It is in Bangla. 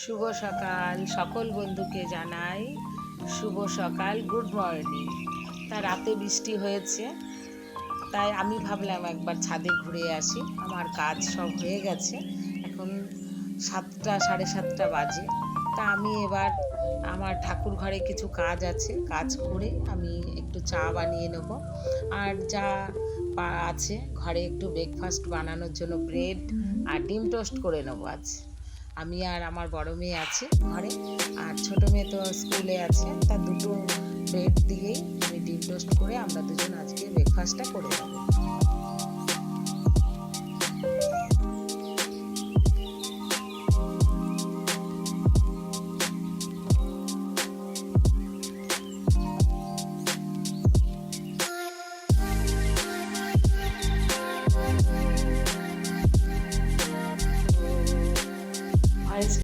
শুভ সকাল সকল বন্ধুকে জানাই শুভ সকাল, গুড মর্নিং। তা রাতে বৃষ্টি হয়েছে, তাই আমি ভাবলাম একবার ছাদে ঘুরে আসি। আমার কাজ সব হয়ে গেছে, এখন 7টা 7:30 বাজে। তা আমি এবার আমার ঠাকুর ঘরে কিছু কাজ আছে, কাজ করে আমি একটু চা বানিয়ে নেব। আর যা আছে ঘরে একটু ব্রেকফাস্ট বানানোর জন্য ব্রেড আর ডিম টোস্ট করে নেবো আজ। আমি আর আমার বড় মেয়ে আছে ঘরে, আর ছোট মেয়ে তো স্কুলে আছে। তার দুটো ব্রেড দিয়েই আমি ডিম টোস্ট করে আমরা দুজন আজকে ব্রেকফাস্টটা করে নেব।